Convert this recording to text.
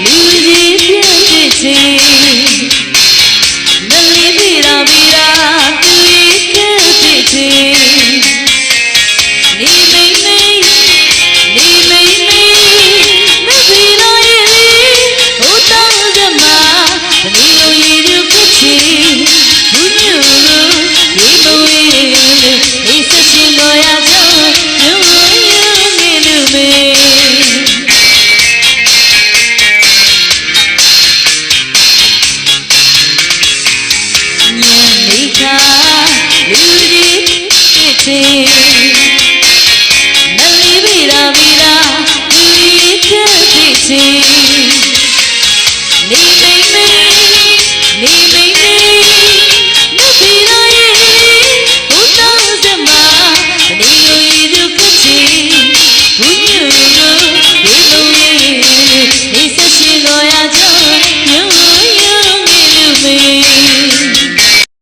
လူကြီးပြည့်တဲ့ချင်းနလေးပြေတာပြေတာသူကြီးပြည့်တဲ့ချင်းနေမိန်မိန်နေမိန်မိန်မပြေတော့ရဲ့ဟိုတောင်းကြမှာတနည်းလိုရည်သူဖြစ်ချင်ဘူးညူရေမဝေးနေစချင်တော့ရတော့ညူနေလူမေနလေးပြေတာပြေတာသူကြီးပြည့်တဲ့ချင်း